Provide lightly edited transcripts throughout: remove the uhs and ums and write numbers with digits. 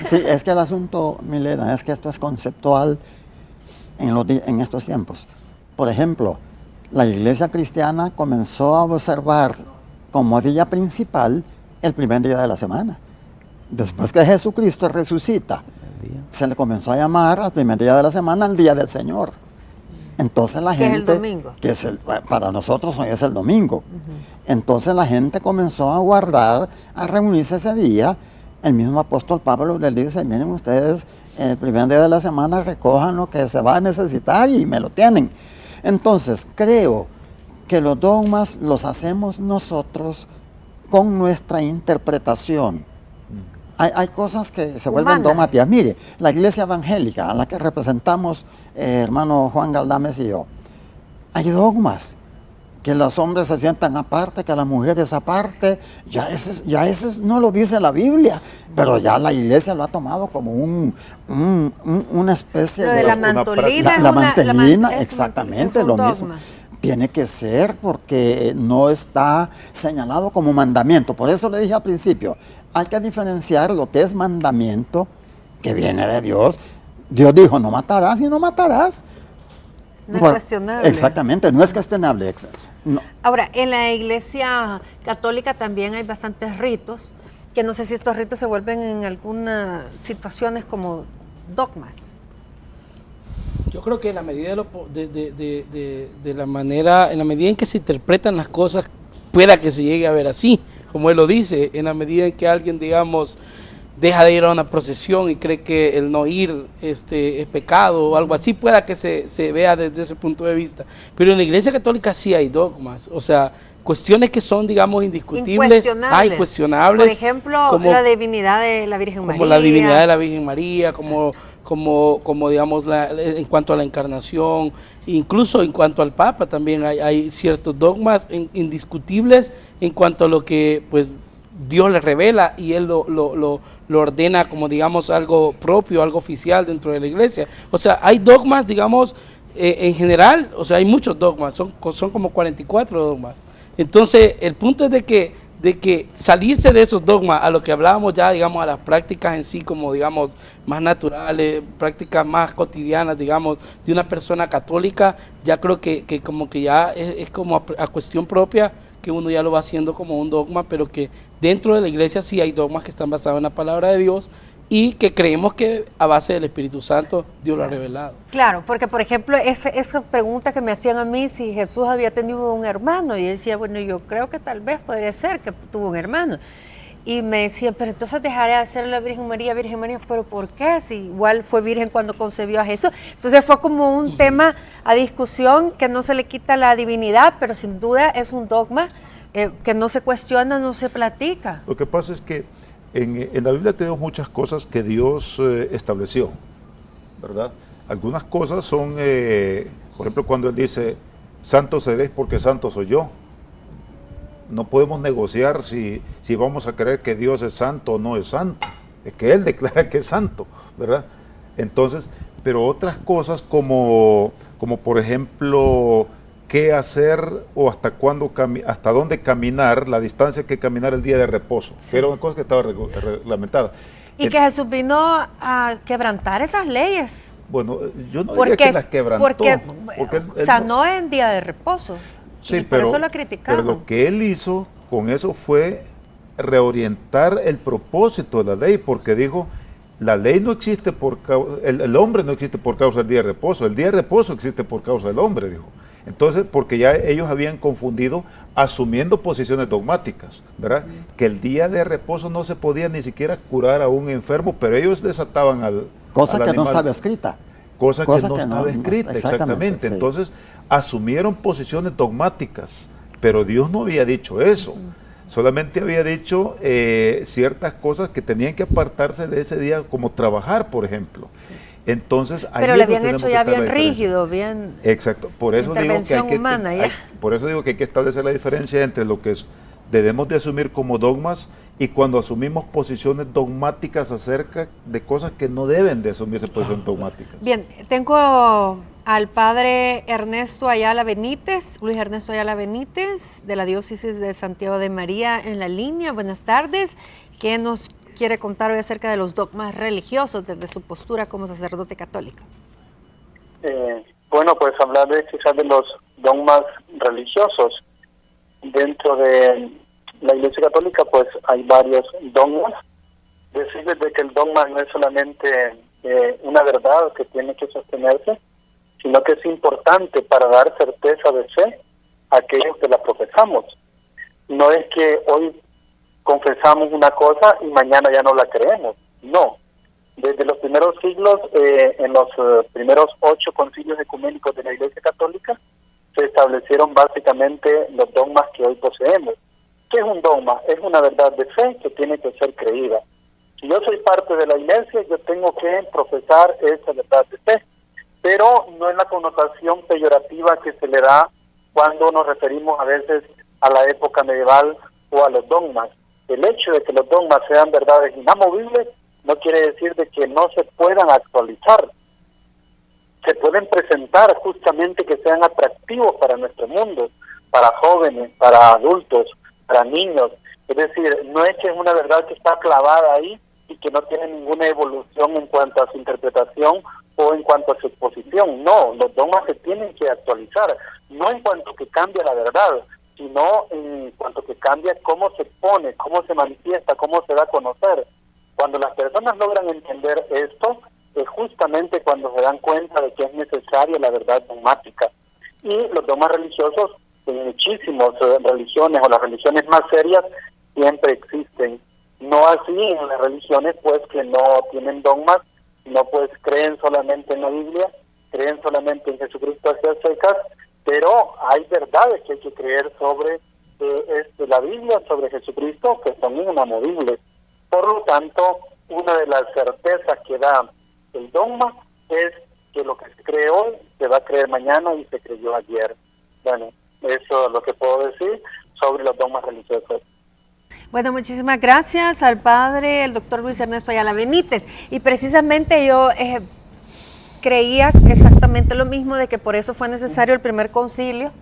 Sí, es que el asunto, Milena, es que esto es conceptual en estos tiempos. Por ejemplo, la iglesia cristiana comenzó a observar como día principal el primer día de la semana. Después que Jesucristo resucita, se le comenzó a llamar al primer día de la semana el día del Señor. Entonces la gente, que es el domingo, para nosotros hoy es el domingo. Entonces la gente comenzó a guardar, a reunirse ese día. El mismo apóstol Pablo les dice: miren ustedes, el primer día de la semana recojan lo que se va a necesitar y me lo tienen. Entonces creo que los dogmas los hacemos nosotros con nuestra interpretación. Hay cosas que se vuelven dogmáticas. Mire, la iglesia evangélica a la que representamos, hermano Juan Galdames y yo, hay dogmas. Que los hombres se sientan aparte, que las mujeres aparte, ya ese no lo dice la Biblia, pero ya la iglesia lo ha tomado como una especie de la mantolina. La mantellina, exactamente lo mismo. Tiene que ser porque no está señalado como mandamiento. Por eso le dije al principio, hay que diferenciar lo que es mandamiento, que viene de Dios. Dios dijo: no matarás y no matarás. No es cuestionable. Exactamente, no es cuestionable. No. Ahora, en la iglesia católica también hay bastantes ritos, que no sé si estos ritos se vuelven en algunas situaciones como dogmas. Yo creo que en la medida de la manera, en la medida en que se interpretan las cosas, pueda que se llegue a ver así, como él lo dice, en la medida en que alguien, digamos, deja de ir a una procesión y cree que el no ir es pecado o algo así, pueda que se vea desde ese punto de vista. Pero en la iglesia católica sí hay dogmas, o sea, cuestiones que son, digamos, indiscutibles, incuestionables. Por ejemplo, como la divinidad de la Virgen María. Como la divinidad de la Virgen María, como digamos, en cuanto a la encarnación, incluso en cuanto al Papa también hay ciertos dogmas indiscutibles en cuanto a lo que pues Dios le revela y Él lo ordena como, digamos, algo propio, algo oficial dentro de la iglesia. O sea, hay dogmas, digamos, en general, o sea, hay muchos dogmas, son como 44 dogmas. Entonces, el punto es de que salirse de esos dogmas a lo que hablábamos ya, digamos, a las prácticas en sí, como, digamos, más naturales, prácticas más cotidianas, digamos, de una persona católica, ya creo que como que ya es como a cuestión propia, que uno ya lo va haciendo como un dogma, pero que dentro de la iglesia sí hay dogmas que están basados en la palabra de Dios y que creemos que a base del Espíritu Santo Dios lo ha revelado. Claro, porque por ejemplo, esa pregunta que me hacían a mí, si Jesús había tenido un hermano, y decía, bueno, yo creo que tal vez podría ser que tuvo un hermano. Y me decían, pero entonces dejaré de ser la Virgen María, pero ¿por qué? Si igual fue virgen cuando concebió a Jesús. Entonces fue como un tema a discusión que no se le quita la divinidad, pero sin duda es un dogma que no se cuestiona, no se platica. Lo que pasa es que en la Biblia tenemos muchas cosas que Dios estableció, ¿verdad? Algunas cosas son, por ejemplo, cuando Él dice, santos seréis porque santo soy yo. No podemos negociar si vamos a creer que Dios es santo o no es santo. Es que Él declara que es santo, ¿verdad? Entonces, pero otras cosas como por ejemplo, qué hacer o hasta dónde caminar, la distancia que caminar el día de reposo. Sí. Era una cosa que estaba reglamentada. Y que Jesús vino a quebrantar esas leyes. Bueno, yo no diría que las quebrantó. Porque él sanó en día de reposo. Sí, por eso lo criticaban. Pero lo que él hizo con eso fue reorientar el propósito de la ley, porque dijo, la ley no existe por causa, el hombre no existe por causa del día de reposo, el día de reposo existe por causa del hombre, dijo. Entonces, porque ya ellos habían confundido asumiendo posiciones dogmáticas, ¿verdad? Que el día de reposo no se podía ni siquiera curar a un enfermo, pero ellos desataban al cosa que no estaba escrita. Cosa que no estaba escrita, exactamente. Sí. Entonces, asumieron posiciones dogmáticas, pero Dios no había dicho eso. Solamente había dicho ciertas cosas que tenían que apartarse de ese día, como trabajar, por ejemplo. Sí. Entonces, pero le habían hecho ya bien rígido, bien. Exacto, por eso intervención digo que humana, por eso digo que hay que establecer la diferencia entre lo que debemos de asumir como dogmas y cuando asumimos posiciones dogmáticas acerca de cosas que no deben de asumirse posiciones dogmáticas. Bien, tengo al padre Ernesto Ayala Benítez, Luis Ernesto Ayala Benítez, de la diócesis de Santiago de María en la línea. Buenas tardes, que nos quiere contar hoy acerca de los dogmas religiosos desde su postura como sacerdote católico. Bueno, pues hablar quizás de los dogmas religiosos. Dentro de la Iglesia Católica pues hay varios dogmas. Decirles de que el dogma no es solamente una verdad que tiene que sostenerse, sino que es importante para dar certeza de fe a aquellos que la profesamos. No es que hoy confesamos una cosa y mañana ya no la creemos, no. Desde los primeros siglos, en los primeros 8 concilios ecuménicos de la Iglesia Católica, se establecieron básicamente los dogmas que hoy poseemos. ¿Qué es un dogma? Es una verdad de fe que tiene que ser creída. Si yo soy parte de la Iglesia, yo tengo que profesar esa verdad de fe, pero no en la connotación peyorativa que se le da cuando nos referimos a veces a la época medieval o a los dogmas. El hecho de que los dogmas sean verdades inamovibles no quiere decir de que no se puedan actualizar. Se pueden presentar justamente que sean atractivos para nuestro mundo, para jóvenes, para adultos, para niños. Es decir, no es que es una verdad que está clavada ahí y que no tiene ninguna evolución en cuanto a su interpretación o en cuanto a su exposición. No, los dogmas se tienen que actualizar, no en cuanto que cambia la verdad, sino en cuanto que cambia cómo se pone, cómo se manifiesta, cómo se da a conocer. Cuando las personas logran entender esto, es justamente cuando se dan cuenta de que es necesaria la verdad dogmática. Y los dogmas religiosos, en muchísimas religiones o las religiones más serias, siempre existen. No así en las religiones pues que no tienen dogmas, no pues creen solamente en la Biblia, creen solamente en Jesucristo hacia secas, pero hay verdades que hay que creer sobre la Biblia, sobre Jesucristo, que son inamovibles. Por lo tanto, una de las certezas que da el dogma es que lo que se cree hoy se va a creer mañana y se creyó ayer. Bueno, eso es lo que puedo decir sobre los dogmas religiosos. Bueno, muchísimas gracias al padre, el doctor Luis Ernesto Ayala Benítez. Y precisamente yo creía exactamente lo mismo, de que por eso fue necesario el primer concilio,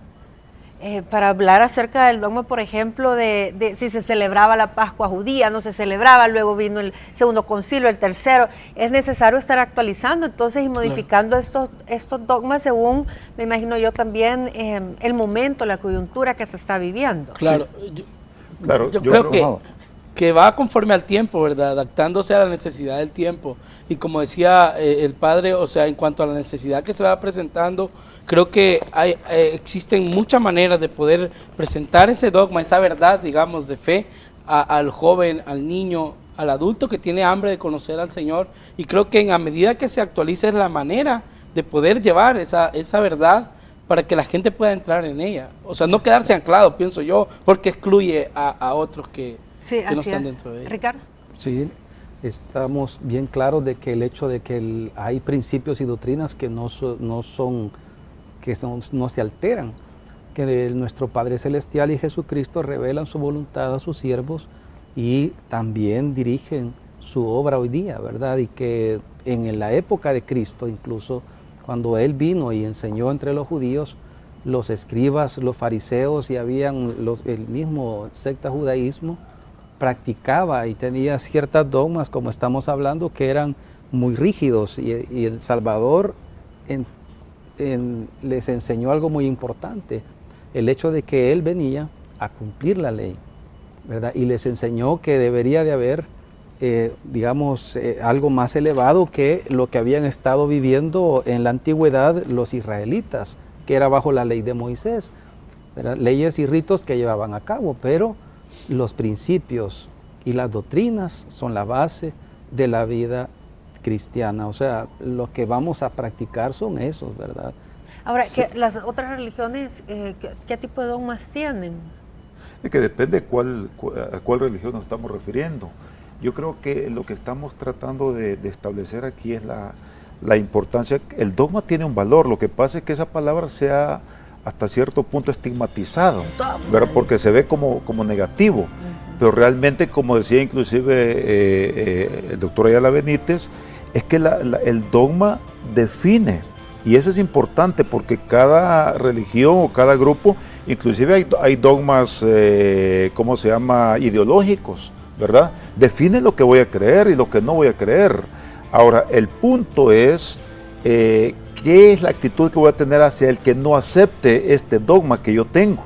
para hablar acerca del dogma, por ejemplo, de si se celebraba la Pascua judía, no se celebraba, luego vino el segundo concilio, el tercero. Es necesario estar actualizando entonces y modificando estos dogmas según, me imagino yo también, el momento, la coyuntura que se está viviendo. Claro, Sí. yo creo que va conforme al tiempo, ¿verdad? Adaptándose a la necesidad del tiempo. Y como decía el padre, o sea, en cuanto a la necesidad que se va presentando, creo que existen muchas maneras de poder presentar ese dogma, esa verdad, digamos, de fe al joven, al niño, al adulto que tiene hambre de conocer al Señor. Y creo que en a medida que se actualice es la manera de poder llevar esa verdad para que la gente pueda entrar en ella. O sea, no quedarse anclado, pienso yo, porque excluye a otros que no están dentro de ella. Ricardo. Sí, estamos bien claros de que el hecho de que hay principios y doctrinas que no se alteran, que nuestro Padre Celestial y Jesucristo revelan su voluntad a sus siervos y también dirigen su obra hoy día, ¿verdad? Y que en la época de Cristo, incluso cuando Él vino y enseñó entre los judíos, los escribas, los fariseos y habían el mismo secta judaísmo, practicaba y tenía ciertas dogmas, como estamos hablando, que eran muy rígidos, y el Salvador les enseñó algo muy importante, el hecho de que Él venía a cumplir la ley, ¿verdad? Y les enseñó que debería de haber, algo más elevado que lo que habían estado viviendo en la antigüedad los israelitas, que era bajo la ley de Moisés, ¿verdad? Leyes y ritos que llevaban a cabo, pero los principios y las doctrinas son la base de la vida cristiana. O sea, lo que vamos a practicar son esos, ¿verdad? Ahora, Sí. las otras religiones, ¿qué tipo de dogmas tienen? Es que depende a cuál religión nos estamos refiriendo. Yo creo que lo que estamos tratando de establecer aquí es la importancia. El dogma tiene un valor, lo que pasa es que esa palabra se ha hasta cierto punto estigmatizado, ¿verdad? Porque se ve como negativo, pero realmente, como decía inclusive el doctor Ayala Benítez, es que el dogma define, y eso es importante porque cada religión o cada grupo, inclusive hay dogmas, ¿cómo se llama?, ideológicos, ¿verdad? Define lo que voy a creer y lo que no voy a creer. Ahora, el punto es, ¿qué es la actitud que voy a tener hacia el que no acepte este dogma que yo tengo?